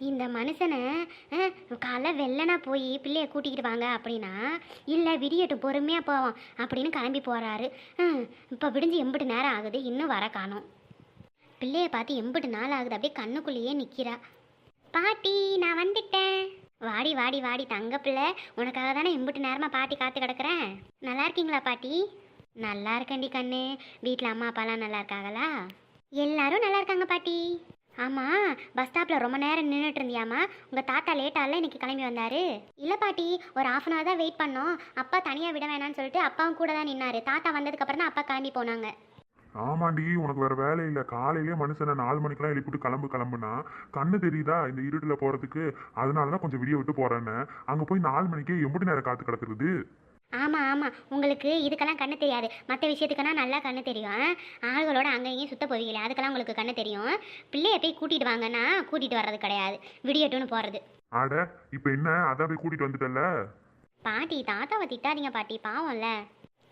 இந்த மனுஷனை காலைல வெள்ளனா போய் பிள்ளைய கூட்டிக்கிட்டு வாங்க அப்படின்னா இல்லை விடியட்டும் பொறுமையாக போவோம் அப்படின்னு கிளம்பி போகிறாரு. இப்போ விடிஞ்சு எம்பிட்டு நேரம் ஆகுது, இன்னும் வர காணோம். பிள்ளைய பார்த்து எம்பிட்டு நாள் ஆகுது, அப்படியே கண்ணுக்குள்ளேயே நிற்கிறா. பாட்டி நான் வந்துட்டேன். வாடி வாடி வாடி தங்க பிள்ளை, உனக்காக தானே எம்பிட்டு நேரமாக பாட்டி காத்து கிடக்குறேன். நல்லா இருக்கீங்களா பாட்டி? நல்லா இருக்கேன்டி கண்ணு. வீட்டில் அம்மா அப்பாலாம் நல்லா இருக்காங்களா? எல்லாரும் நல்லா இருக்காங்க பாட்டி. ஆமாம், பஸ் ஸ்டாப்பில் ரொம்ப நேரம் நின்றுட்டு இருந்தியாமா? உங்கள் தாத்தா லேட்டால இன்னைக்கு கிளம்பி வந்தார். இல்லை பாட்டி, ஒரு 1/2 தான் வெயிட் பண்ணோம். அப்பா தனியாக விட வேணான்னு சொல்லிட்டு அப்பாவும் கூட தான் நின்னார். தாத்தா வந்ததுக்கப்புறம் தான் அப்பா கிளம்பி போனாங்க. ஆமாண்டி, உனக்கு வேற வேலை இல்லை. காலையிலேயே மனுஷனை 4 மணிக்கெல்லாம் எழுப்பிட்டு கிளம்புனா கண்ணு தெரியுதா இந்த இருட்டுல போறதுக்கு? அதனாலதான் கொஞ்சம் விடிய விட்டு போறேன்னு. அங்க போய் 4 மணிக்கே எம்பிட்டு நேரம் காத்து கிடக்குறது? ஆமாம் ஆமாம், உங்களுக்கு இதுக்கெல்லாம் கண்ணு தெரியாது. மற்ற விஷயத்துக்கெல்லாம் நல்லா கண்ணு தெரியும். ஆளுகளோட அங்கே இங்கேயும் சுத்த போவீங்களே, அதுக்கெல்லாம் உங்களுக்கு கண்ணு தெரியும். பிள்ளைய போய் கூட்டிகிட்டு வாங்கன்னா கூட்டிகிட்டு வர்றது கிடையாது, விடியட்டும்னு போகிறது. ஆட, இப்போ என்ன அதான் போய் கூட்டிட்டு வந்துட்டல? பாட்டி தாத்தாவை திட்டாதீங்க பாட்டி, பாவம்ல.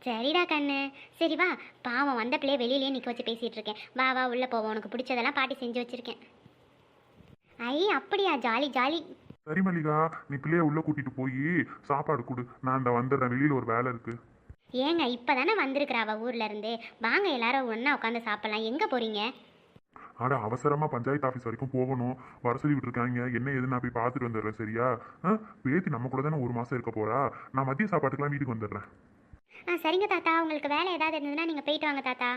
சரிடா கண்ணு, சரி வா. பாவம் வந்த பிள்ளைய வெளியிலேயே நிற்க வச்சு பேசிகிட்டு இருக்கேன். வா வா உள்ளே போவோம், உனக்கு பிடிச்சதெல்லாம் பாட்டி செஞ்சு வச்சுருக்கேன். ஐ அப்படியா, ஜாலி ஜாலி. சரி மல்லிகா, நீ பிள்ளைய உள்ள கூட்டிட்டு போய் சாப்பாடு கொடு. நான் இந்த வந்துடுறேன், வெளியில ஒரு வேலை இருக்கு. ஏங்க இப்போ தானே வந்திருக்கிறா அவள் ஊர்ல இருந்து, வாங்க எல்லாரும் ஒன்றா உட்காந்து சாப்பிட்லாம். எங்கே போகிறீங்க? ஆட, அவசரமா பஞ்சாயத்து ஆஃபீஸ் வரைக்கும் போகணும். வர சொல்லி விட்டுருக்காங்க. என்ன எது நான் போய் பார்த்துட்டு வந்துடுறேன், சரியா? பேத்தி நம்ம கூட தானே 1 மாசம் இருக்க போறா. நான் மதிய சாப்பாட்டுக்கெல்லாம் வீட்டுக்கு வந்துடுறேன். சரிங்க தாத்தா, உங்களுக்கு வேலை ஏதாவது இருந்ததுன்னா நீங்கள் போயிட்டு வாங்க தாத்தா.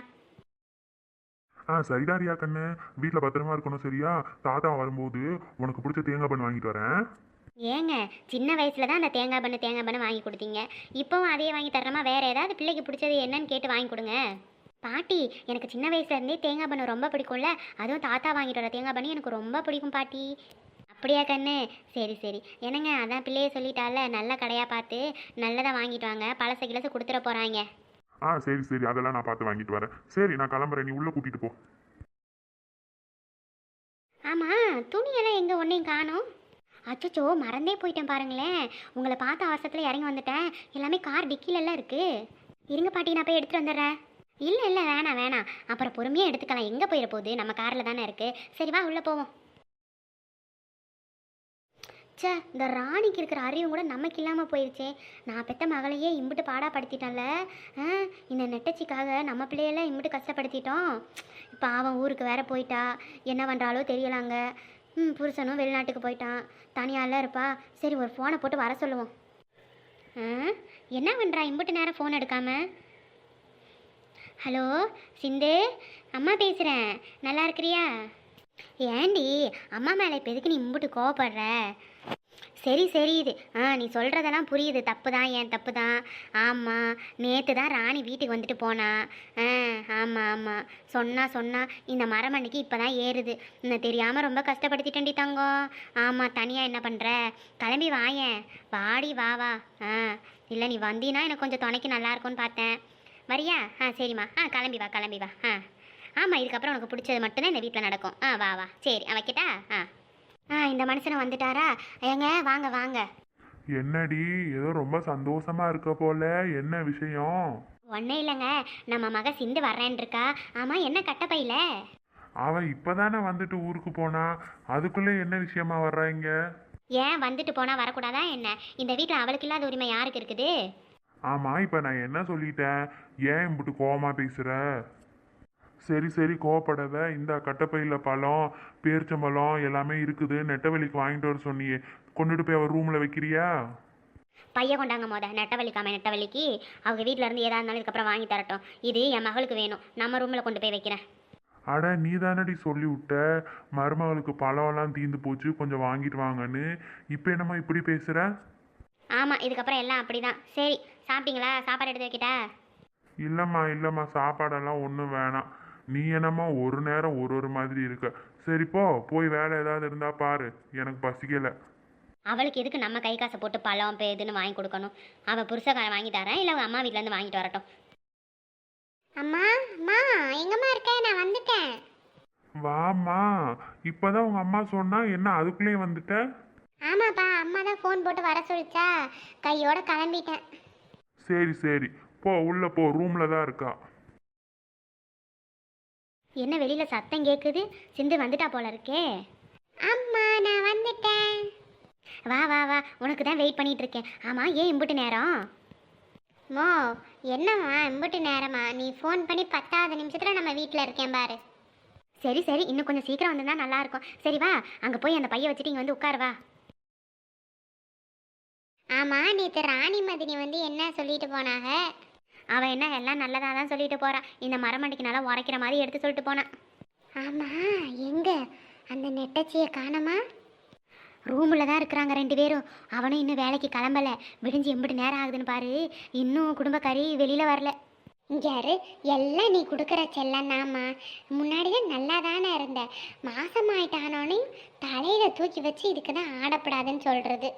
சரிதாரியா கண்ணு, வீட்டில் பத்திரமா இருக்கணும், சரியா? தாத்தா வரும்போது உனக்கு பிடிச்ச தேங்காய் பண்ணு வாங்கிட்டு வரேன். ஏங்க சின்ன வயசுல தான் அந்த தேங்காய் பண்ணு வாங்கி கொடுத்தீங்க, இப்போவும் அதே வாங்கி தரணுமா? வேற ஏதாவது பிள்ளைக்கு பிடிச்சது என்னன்னு கேட்டு வாங்கி கொடுங்க. பாட்டி, எனக்கு சின்ன வயசுல இருந்தே தேங்காய் பண்ணு ரொம்ப பிடிக்கும்ல, அதுவும் தாத்தா வாங்கிட்டு வர தேங்காய் பண்ணு எனக்கு ரொம்ப பிடிக்கும் பாட்டி. அப்படியா கண்ணு? சரி சரி. என்னங்க அதான் பிள்ளைய சொல்லிட்டால, நல்ல கடையாக பார்த்து நல்லதாக வாங்கிட்டு வாங்க, பழச கிழசு கொடுத்துட போகிறாங்க. சரி சரி, அதெல்லாம் நான் பார்த்து வாங்கிட்டு வரேன். சரி, நான் கிளம்புறேன், நீ உள்ள கூட்டிட்டு போ. ஆமாம், துணியெல்லாம் எங்கே ஒன்றையும் காணோம். அச்சோ, மறந்தே போயிட்டேன் பாருங்களேன். உங்களை பார்த்த அவசரத்தில் இறங்கி வந்துட்டேன். எல்லாமே கார் டிக்கிலெல்லாம் இருக்குது. இருங்க பாட்டி, நான் போய் எடுத்துகிட்டு வந்துடுறேன். இல்லை இல்லை, வேணாம் வேணாம், அப்புறம் பொறுமையாக எடுத்துக்கலாம். எங்கே போயிட போகுது, நம்ம காரில் தானே இருக்குது. சரி வா உள்ளே போவோம். சே, இந்த ராணிக்கு இருக்கிற அறிவு கூட நமக்கு இல்லாமல் போயிடுச்சே. நான் பெற்ற மகளையே இம்பிட்டு பாடாப்படுத்திட்டேன்ல. இந்த நெட்டச்சிக்காக நம்ம பிள்ளையெல்லாம் இம்பிட்டு கஷ்டப்படுத்திட்டோம். இப்போ அவன் ஊருக்கு வேற போயிட்டா, என்ன பண்ணுறாலோ தெரியலாங்க. புருஷனும் வெளிநாட்டுக்கு போயிட்டான், தனியாலாம் இருப்பா. சரி, ஒரு ஃபோனை போட்டு வர சொல்லுவோம். என்ன பண்ணுறா இம்பிட்டு நேரம் ஃபோன் எடுக்காம? ஹலோ சிந்து, அம்மா பேசுகிறேன், நல்லா இருக்கிறியா? ஏண்டி அம்மா மேலே இப்போ எதுக்கு நீ இம்பிட்டு கோவப்படுற? சரி சரி, இது நீ சொல்கிறதெல்லாம் புரியுது, தப்பு தான், ஏன் தப்பு தான். ஆமாம், நேற்று தான் ராணி வீட்டுக்கு வந்துட்டு போனா. ஆமாம் ஆமாம், சொன்னா இந்த மரமண்ணிக்கு இப்போ தான் ஏறுது. இன்னும் தெரியாமல் ரொம்ப கஷ்டப்படுத்திட்டேன்டி தங்கம். ஆமாம், தனியாக என்ன பண்ணுற? கிளம்பி வாயேன், வாடி வா வா. இல்லை நீ வந்தீன்னா எனக்கு கொஞ்சம் துணைக்கு நல்லாயிருக்கும்னு பார்த்தேன். வரியா? சரிம்மா, கிளம்பி வா கிளம்பி வா. ஆமாம், இதுக்கப்புறம் உனக்கு பிடிச்சது மட்டும்தான் இந்த வீட்டில் நடக்கும். வா வா. சரி, வைக்கிட்டா? இந்த மனுஷனை வந்துட்டாரா? ஏங்க வாங்க வாங்க. என்னடி ஏதோ ரொம்ப சந்தோஷமா இருக்க போல, என்ன விஷயம்? ஒன்றும் இல்லைங்க, நம்ம மக சிந்து வர்றேன் இருக்கா. ஆமாம், என்ன கட்டப்பையில? அவன் இப்பதானே வந்துட்டு ஊருக்கு போனா, அதுக்குள்ளே என்ன விஷயமா வர்றாங்க? ஏன் வந்துட்டு போனால் வரக்கூடாதா என்ன? இந்த வீட்டில் அவளுக்கு இல்லாத உரிமை யாருக்கு இருக்குது? ஆமா, இப்போ நான் என்ன சொல்லிட்டேன்? ஏன் இப்படி கோவமா பேசுற? சரி சரி, கோவப்படாத. இந்த கட்டப்பையில் பழம், பேரிச்சம்பழம் எல்லாமே இருக்குது. நெட்டவெளிக்கு வாங்கிட்டு வர சொன்னியே, கொண்டுட்டு போய் அவர் ரூமில் வைக்கிறியா? பைய கொண்டாங்க நெட்டவெளிக்காம நெட்டவெளிக்கு அவங்க வீட்டில் இருந்து ஏதா இருந்தாலும் இதுக்கப்புறம் வாங்கி தரட்டும். இது என் மகளுக்கு வேணும், நம்ம ரூமில் கொண்டு போய் வைக்கிறேன். அட, நீ தானடி சொல்லி விட்ட மருமகளுக்கு பழம்லாம் தீந்து போச்சு, கொஞ்சம் வாங்கிட்டு வாங்கன்னு. இப்போ என்னம்மா இப்படி பேசுகிற? ஆமாம், இதுக்கப்புறம் எல்லாம் அப்படி தான். சரி, சாப்பிட்டீங்களா? சாப்பாடு எடுத்து வைக்கிட்டா? இல்லைம்மா சாப்பாடெல்லாம் ஒன்றும் வேணாம். நீ என்னம்மா ஒரு நேரம் ஒரு மாதிரி இருக்க. சரிப்போ, போய் வேலை ஏதாவது இருந்தா பாரு, எனக்கு பசிக்கலை. அவளுக்கு எதுக்கு நம்ம கை காசை போட்டு பழம் பேதுன்னு வாங்கி கொடுக்கணும்? அவள் புருஷக்காரன் வாங்கி தரேன், இல்லை அவள் அம்மா வீட்டிலேருந்து வாங்கிட்டு வரட்டும். அம்மா அம்மா, எங்கம்மா இருக்க? நான் வந்துட்டேன். வாம்மா, இப்போதான் உங்கள் அம்மா சொன்னா, என்ன அதுக்குள்ளேயே வந்துட்ட? ஆமாப்பா, அம்மா தான் ஃபோன் போட்டு வர சொல்லிச்சா, கையோட கிளம்பிட்டேன். சரி சரி, போ உள்ள போ, ரூமில் தான் இருக்கா. என்ன வெளியில் சத்தம் கேட்குது? சிந்து வந்துட்டா போல இருக்கே. அம்மா நான் வந்துட்டேன். வா வா வா, உனக்கு தான் வெயிட் பண்ணிட்டு இருக்கேன். ஆமாம், ஏன் இம்புட்டு நேரம்? மோ, என்னம்மா இம்புட்டு நேரமா? நீ ஃபோன் பண்ணி 10வது நிமிஷத்தில் நம்ம வீட்டில் இருக்கேன் பாரு. சரி சரி, இன்னும் கொஞ்சம் சீக்கிரம் வந்திருந்தா நல்லா இருக்கும். சரி வா, அங்கே போய் அந்த பையை வச்சுட்டு இங்கே வந்து உட்காரு வா. ஆமாம், நேற்று ராணி மதினி வந்து என்ன சொல்லிட்டு போனாங்க? அவள் என்ன எல்லாம் நல்லதாக தான் சொல்லிட்டு போகிறான். இந்த மரமண்டிக்கு நல்லா உரைக்கிற மாதிரி எடுத்து சொல்லிட்டு போனான். ஆமாம், எங்கே அந்த நெட்டச்சியை காணோமா? ரூமில் தான் இருக்கிறாங்க 2 பேரும். அவனும் இன்னும் வேலைக்கு கிளம்பலை. விடிஞ்சு எம்பிட்டு நேரம் ஆகுதுன்னு பாரு, இன்னும் குடும்பக்காரி வெளியில் வரல. யாரு எல்லாம் நீ கொடுக்குற செல்லன்னாமா? முன்னாடியே நல்லா தானே இருந்த, மாசமாயிட்டானோன்னு தலையில் தூக்கி வச்சு இதுக்கு தான் ஆடப்படாதுன்னு சொல்கிறது.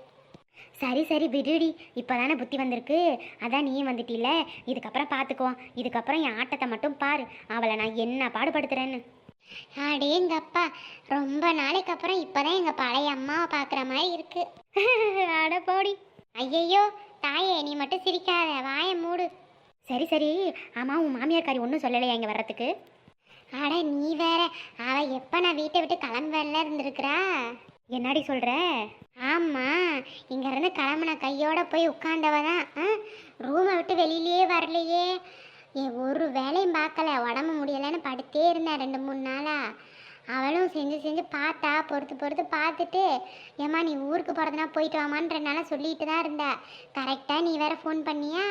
சரி சரி விடுடி, இப்போ தானே புத்தி வந்திருக்கு. அதான் நீயும் வந்துட்டில, இதுக்கப்புறம் பார்த்துக்குவோம். இதுக்கப்புறம் என் ஆட்டத்தை மட்டும் பாரு, அவளை நான் என்ன பாடுபடுத்துறேன்னு. அடேங்கப்பா, ரொம்ப நாளைக்கு அப்புறம் இப்போதான் எங்கள் பழைய அம்மாவை பார்க்குற மாதிரி இருக்கு. அட போடி. ஐயையோ தாயே, நீ மட்டும் சிரிக்காத, வாயை மூடு. சரி சரி, ஆமாம், உன் மாமியார்காரி ஒன்றும் சொல்லலையா இங்கே வர்றதுக்கு? அட நீ வேற, அவள் எப்போ நான் வீட்டை விட்டு கிளம்பல இருந்திருக்கிறா. என்னடி சொல்கிற? ஆமாம், இங்கேருந்து கிளம்புன கையோட போய் உட்காந்தவ தான் ரூமை விட்டு வெளியிலேயே வரலையே. ஒரு வேலையும் பார்க்கல, உடம்பு முடியலைன்னு படுத்தே இருந்தேன் 2-3 நாளா. அவளும் செஞ்சு செஞ்சு பார்த்தா, பொறுத்து பொறுத்து பார்த்துட்டு, ஏம்மா நீ ஊருக்கு போகிறதுனா போயிட்டு வாமான்றனால சொல்லிட்டு தான் இருந்த. கரெக்டாக நீ வேற ஃபோன் பண்ணியா,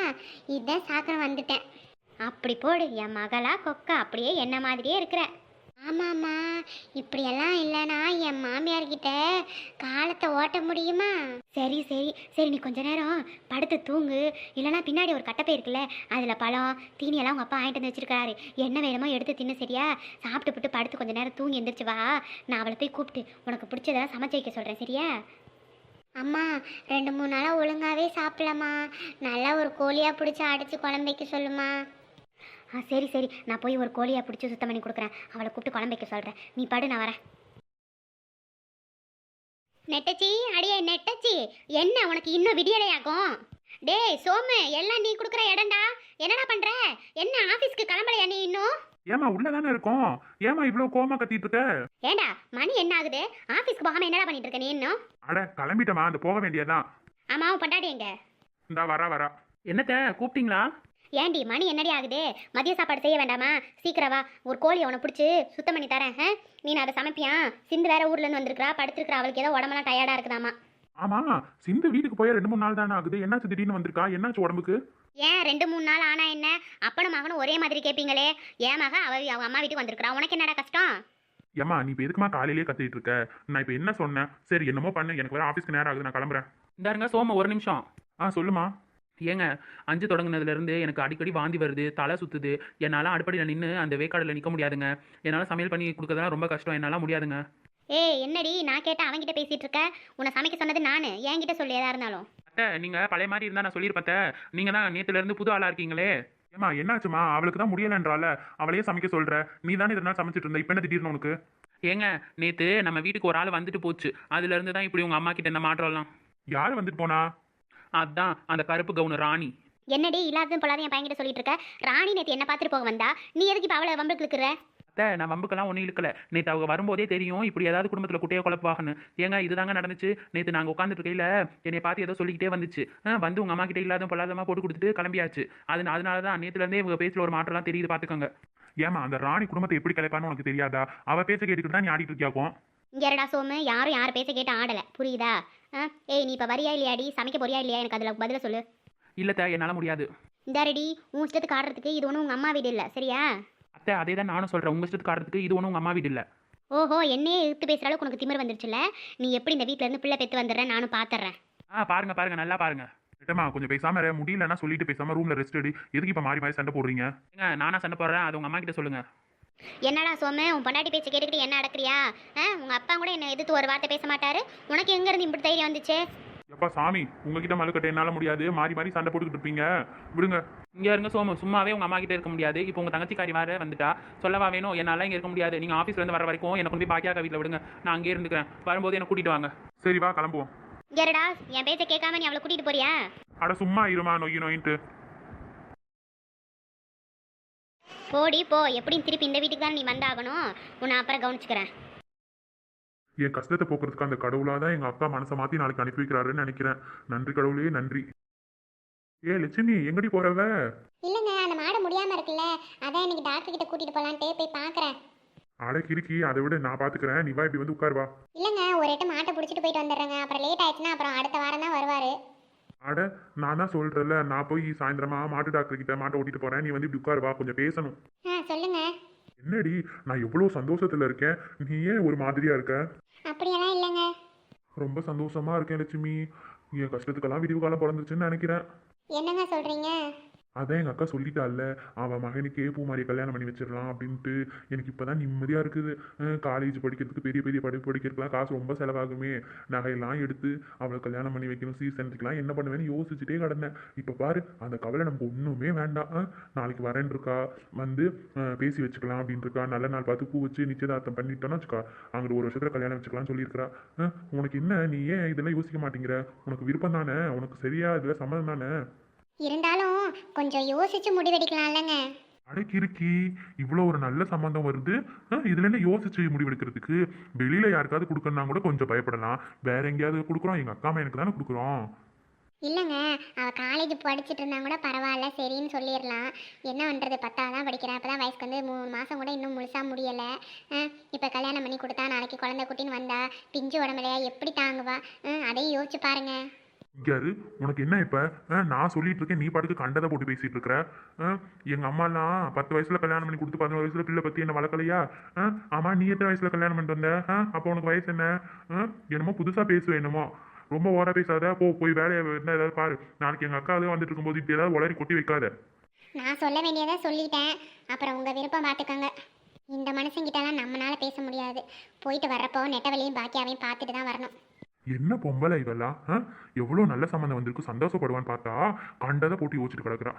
இதுதான் சாக்கணும் வந்துட்டேன். அப்படி போடு, என் மகளா கொக்கா அப்படியே என்ன மாதிரியே இருக்கிற. ஆமாம்மா, இப்படியெல்லாம் இல்லைனா என் மாமியார்கிட்ட காலத்தை ஓட்ட முடியுமா? சரி சரி சரி, நீ கொஞ்ச நேரம் படுத்து தூங்கு. இல்லைனா பின்னாடி ஒரு கட்டப்பை இருக்குல்ல, அதில் பழம் தீனியெல்லாம் உங்கள் அப்பா வாங்கிட்டு வந்து வச்சிருக்காரு. என்ன வேணுமோ எடுத்து தின்னு, சரியா? சாப்பிட்டு போட்டு படுத்து கொஞ்ச நேரம் தூங்கி எந்திரிச்சு வா. நான் அவளை போய் கூப்பிட்டு உனக்கு பிடிச்சதெல்லாம் சமைச்சு வைக்க சொல்கிறேன், சரியா? அம்மா 2-3 நாளாக ஒழுங்காகவே சாப்பிடலாமா? நல்லா ஒரு கோழியாக பிடிச்சி அடித்து குழம்பு வைக்க சொல்லுமா. சரி சரி, நான் போய் ஒரு கோழியாக பிடிச்சி சுத்தம் பண்ணி கொடுக்குறேன். அவளை கூப்பிட்டு குழம்பு வைக்க சொல்கிறேன். நீ படு, நான் வரேன். நெட்டச்சி, அடியே நெட்டச்சி, என்ன உனக்கு இன்னும் விடியலையாகும்? டேய் சோமு, எல்லாம் நீ கொடுக்குற இடம்டா. என்னடா பண்ணுற? என்ன ஆஃபீஸ்க்கு கிளம்பலையா நீ இன்னும்? ஏமா உள்ளதானே இருக்கோம், ஏமா இவ்வளோ கோமா கத்திட்டு இருக்க? ஏண்டா மணி என்ன ஆகுது? ஆஃபீஸ்க்கு போகாமல் என்னடா பண்ணிட்டு இருக்க நீ இன்னும்? அட கிளம்பிட்டமா, அந்த போக வேண்டியதான். ஆமாம், பண்டாடி எங்க? இந்தா வரா. என்னத்த கூப்பிட்டீங்களா? ஏண்டி மணி என்னடி ஆகுது? மதிய சாப்பாடு செய்ய வேண்டாமா? சீக்கிரம் வா, ஒரு கோழி அவனை பிடிச்சி சுத்தம் பண்ணி தரேன். நீ அதை சமைப்பியா? சிந்து வேற ஊர்லேருந்து வந்திருக்கிறா, படுத்துருக்கிறா. அவளுக்கு ஏதோ உடம்பெல்லாம் டயர்டாக இருக்குதாமா. ஆமா, சிந்து வீட்டுக்கு போய் 2-3 நாள் தானே ஆகுது. என்னாச்சு திடீர்னு வந்திருக்கா? என்னாச்சு உடம்புக்கு? ஏன் 2-3 நாள் ஆனா என்ன? அப்பனும் மகனும் ஒரே மாதிரி கேட்பீங்களே. ஏன் மக அவ அம்மா வீட்டுக்கு வந்திருக்கிறா, உனக்கு என்னடா கஷ்டம்? ஏமா நீ இப்போ எதுக்குமா காலையிலேயே கத்திட்டு இருக்க? நான் இப்போ என்ன சொன்னேன்? சரி என்னமோ பண்ணு, எனக்கு வேற ஆஃபீஸ்க்கு நேரம் ஆகுது, நான் கிளம்புறேன். இந்தாருங்க சோம, ஒரு நிமிஷம். சொல்லுமா. ஏங்க 5 தொடங்குனதுலேருந்து எனக்கு அடிக்கடி வாந்தி வருது, தலை சுற்றுது. என்னால் அடுப்படியில் நின்று அந்த வேக்காடில் நிற்க முடியாதுங்க. என்னால் சமையல் பண்ணி கொடுக்கறதுலாம் ரொம்ப கஷ்டம், என்னால் முடியாதுங்க. ஏய் என்னடி, நான் கேட்ட அவன்கிட்ட பேசிட்டு இருக்க? உன்னை சமைக்க சொன்னது நான், என்கிட்ட சொல்லி எதா இருந்தாலும். அத்தை, நீங்கள் பழைய மாதிரி இருந்தால் நான் சொல்லியிருப்பேன். நீங்கள் தான் நேற்றுலேருந்து புது ஆளாக இருக்கீங்களே. ஏமா என்னாச்சுமா? அவளுக்கு தான் முடியலன்றால அவளையே சமைக்க சொல்ற. நீ தானே இதனால் சமைச்சிட்டு இருந்த, இப்போ என்ன திடீர்னு உனக்கு? ஏங்க நேற்று நம்ம வீட்டுக்கு ஒரு ஆள் வந்துட்டு போச்சு. அதுலேருந்து தான் இப்படி உங்கள் அம்மா கிட்ட இந்த மாற்றம்லாம். யார் வந்துட்டு போனா? அதான் அந்த கருப்பு கவுனு ராணி. என்னடி இல்லாததும் பொல்லாத என் பையன்கிட்ட சொல்லிட்டு இருக்க? ராணி நேற்று என்ன பார்த்துட்டு போக வந்தா, நீ எதுக்கு இப்போ அவளை வம்புக்கு இருக்கிற? அத்தை, நான் வம்புக்கெல்லாம் ஒன்றும் இழுக்கல. நேற்று அவங்க வரும்போதே தெரியும் இப்படி ஏதாவது குடும்பத்தில் குட்டையை குழப்பாகன்னு. ஏங்க இதுதாங்க நடந்துச்சு. நேற்று நாங்கள் உட்காந்துட்டு இருக்கையில் என்னை பார்த்து ஏதோ சொல்லிக்கிட்டே வந்துச்சு. வந்து உங்கள் அம்மா கிட்டே இல்லாத பொல்லாதமாக போட்டு கொடுத்துட்டு கிளம்பியாச்சு. அதனால தான் நேற்றுலேருந்தே இவங்க பேச்சில் ஒரு மாற்றம்லாம் தெரியுது, பார்த்துக்கோங்க. ஏமா அந்த ராணி குடும்பத்தை எப்படி கலைப்பான்னு உனக்கு தெரியாதா? அவ பேச்ச கேட்டுக்கிட்டு தான் நீ ஆடிட்டு இருக்கியாக்கும். இங்கேடா சோமு, யாரும் யார் பேச கேட்டு ஆடலை, புரியுதா? ஏய் நீ இப்போ வரியா இல்லையாடி? சமைக்க போறியா இல்லையா? எனக்கு அதில் பதில சொல்லு. இல்லைத்த, என்னால் முடியாது. இந்த ரெடி, உன் இஷ்டத்துக்கு ஆடுறதுக்கு இது ஒன்றும் உங்கள் அம்மா வீடு இல்லை, சரியா? அத்தை, அதே தான் நானும் சொல்கிறேன். உங்கள் இஷ்டத்துக்கு ஆடுறதுக்கு இது ஒன்றும் உங்கள் அம்மா வீடு இல்லை. ஓஹோ, என்னையே இழுத்து பேசுகிற அளவுக்கு உனக்கு திமிர் வந்துருச்சுல. நீ எப்படி இந்த வீட்டில் இருந்து பிள்ளை பெற்று வந்துடுறேன், நானும் பார்த்துட்றேன். பாருங்க நல்லா பாருங்க. ஏட்டமா கொஞ்சம் பேசாம முடியலன்னா சொல்லிட்டு பேசாம ரூம்ல ரெஸ்ட் எடு. எதுக்கு இப்போ மாறி மாறி சண்டை போடுறீங்க? ஏங்க நானா சண்டை போடுறேன், அது உங்கள் அம்மா கிட்ட சொல்லுங்கள். என்னடா சோமு, உன் பொண்டாட்டி பேச்சு கேட்டுக்கிட்டு என்ன அடக்குறியா? உங்கள் அப்பா கூட என்ன எதிர்த்து ஒரு வார்த்தை பேச மாட்டாரு. உனக்கு எங்கேருந்து இப்படி தைரியம் வந்துச்சு? எப்பா சாமி, உங்ககிட்ட மலுக்கட்ட என்னால முடியாது. மாறி மாறி சண்டை போட்டுக்கிட்டு இருப்பீங்க, விடுங்க. இங்கே இருங்க சோமு, சும்மாவே உங்கள் அம்மா கிட்ட இருக்க முடியாது. இப்போ உங்கள் தங்கச்சிக்காரி வேறு வந்துட்டா, சொல்லவா வேணும்? என்னால் இங்கே இருக்க முடியாது. நீங்கள் ஆஃபீஸ்லேருந்து வர வரைக்கும் எனக்கு கொண்டு போய் பாக்கியாக்கா வீட்டில் விடுங்க. நான் அங்கேயே இருந்துக்கிறேன். வரும்போது என்னை கூட்டிகிட்டு வாங்க. சரி வா கிளம்புவோம். ஏறடா, என் பேச்சை கேட்காம நீ அவளை கூட்டிகிட்டு போறியா? அட சும்மா இருமா, நொயின்ட்டு. போடி போ, எப்படியும் திருப்பி இந்த வீட்டுக்கு தான் நீ வந்தாகணும். உன்னை அப்புறம் கவனிச்சுக்கிறேன். என் கஷ்டத்தை போக்குறதுக்கு அந்த கடவுளாக தான் எங்கள் அக்கா மனசை மாற்றி நாளைக்கு அனுப்பி வைக்கிறாருன்னு நினைக்கிறேன். நன்றி கடவுளே, நன்றி. ஏ லட்சுமி, எங்கடி போறவ? இல்லைங்க, அந்த மாடு முடியாமல் இருக்குல்ல, அதான் இன்னைக்கு டாக்டர் கிட்ட கூட்டிகிட்டு போகலான்ட்டு போய் பார்க்குறேன். அட கிறுக்கி, அதை விட நான் பார்த்துக்கிறேன். நீ வா, இப்படி வந்து உட்கார் வா. இல்லைங்க, ஒரு எட்டு மாட்டை பிடிச்சிட்டு போயிட்டு வந்துடுறேங்க. அப்புறம் லேட் ஆயிடுச்சுன்னா அப்புறம் அடுத்த வாரம் தான் வருவார். அட, நான் தான் சொல்கிறேன்ல, நான் போய் சாயந்தரமா மாட்டு டாக்டர் கிட்ட மாட்டை ஓட்டிட்டு போகிறேன். நீ வந்து இப்படி உட்கார் வா, கொஞ்சம் பேசணும். சொல்லுங்க. என்னடி, நான் எவ்வளோ சந்தோஷத்தில் இருக்கேன், நீ ஏன் ஒரு மாதிரியா இருக்க? அப்படியெல்லாம் இல்லைங்க. ரொம்ப சந்தோஷமா இருக்கேன் லட்சுமி. என் கஷ்டத்துக்கெல்லாம் விடிவு காலம் பிறந்துச்சுன்னு நினைக்கிறேன். என்னங்க சொல்கிறீங்க? அதான் எங்கள் அக்கா சொல்லிட்டால, அவன் மகனுக்கே பூமாரி கல்யாணம் பண்ணி வச்சிடலாம் அப்படின்ட்டு. எனக்கு இப்போ தான் நிம்மதியாக இருக்குது. காலேஜ் படிக்கிறதுக்கு பெரிய பெரிய படிப்பு படிக்கிறதுக்குலாம் காசு ரொம்ப செலவாகுமே. நகையெல்லாம் எடுத்து அவளை கல்யாணம் பண்ணி வைக்கணும், சீசனுக்குலாம் என்ன பண்ணுவேன்னு யோசிச்சுட்டே கிடந்தேன். இப்போ பாரு, அந்த கவலை நமக்கு ஒன்றுமே வேண்டாம். நாளைக்கு வரேன் இருக்கா, வந்து பேசி வச்சுக்கலாம் அப்படின்னு இருக்கா. நல்ல நாள் பார்த்து பூ வச்சு நிச்சயதார்த்தம் பண்ணிட்டோன்னு வச்சுக்கா, அங்கிட்டு ஒரு வருஷத்தில் கல்யாணம் வச்சுக்கலாம்னு சொல்லியிருக்கிறா. உனக்கு என்ன, நீ ஏன் இதெல்லாம் யோசிக்க மாட்டேங்கிற? உனக்கு விருப்பம் தானே, உனக்கு சரியா இதில் சம்மதம் தானே? இருந்தாலும் கொஞ்சம் யோசிச்சு முடிவெடுக்கலாம்லங்க. அடைக்கிருக்கி, இவ்வளோ ஒரு நல்ல சம்பந்தம் வருது. இதுல என்ன யோசிச்சு முடிவெடுக்கிறதுக்கு? வெளியில யாருக்காவது கொடுக்கணும்னா கூட கொஞ்சம் பயப்படலாம். வேற எங்கேயாவது கொடுக்குறோம், எங்க அக்கா எனக்கு தானே கொடுக்குறோம். இல்லைங்க, அவள் காலேஜ் படிச்சுட்டு இருந்தா கூட பரவாயில்ல, சரின்னு சொல்லிடலாம். என்ன பண்ணுறது, 10வது தான் படிக்கிறேன். அப்போ தான் வயசுக்கு வந்து 3 மாதம் கூட இன்னும் முழுசாக முடியலை. இப்போ கல்யாணம் பண்ணி கொடுத்தா நாளைக்கு குழந்தை குட்டின்னு வந்தா பிஞ்சு உடம்புலையா எப்படி தாங்குவா? அதையும் யோசிச்சு பாருங்க. யாரு உனக்கு என்ன இப்ப? நான் சொல்லிட்டு இருக்கேன், நீ பாட்டுக்கு கண்டதை போட்டு பேசிட்டு இருக்கிற. எங்க அம்மாலாம் 10 வயசுல கல்யாணம் பண்ணி கொடுத்து 11 வயசுல பிள்ளை பத்தி என்ன வளர்க்கலையா? ஆமா, நீ எத்தனை வயசுல கல்யாணம் பண்ணிட்டு வந்த? அப்போ உனக்கு வயசு என்ன? என்னமோ புதுசா பேசுவேன், என்னமோ ரொம்ப ஓரா பேசாத. போய் வேலையை என்ன ஏதாவது பாரு. நாளைக்கு எங்க அக்கா வந்துட்டு இருக்கும்போது இப்படி ஏதாவது உளறி கொட்டி வைக்காத. நான் சொல்ல வேண்டியதை சொல்லிட்டேன், அப்புறம் உங்கள் விருப்பம் பார்த்துக்கோங்க. இந்த மனுஷங்கிட்டலாம் நம்மளால பேச முடியாது. போயிட்டு வர்றப்போ நெட்டவழியும் பாக்கியாவையும் பார்த்துட்டு தான் வரணும். என்ன பொம்பளை இவெல்லாம்? எவ்வளோ நல்ல சம்மந்தம் வந்திருக்கு, சந்தோஷப்படுவான்னு பார்த்தா கண்டதை போட்டு யோசிச்சுட்டு கிடக்குறா.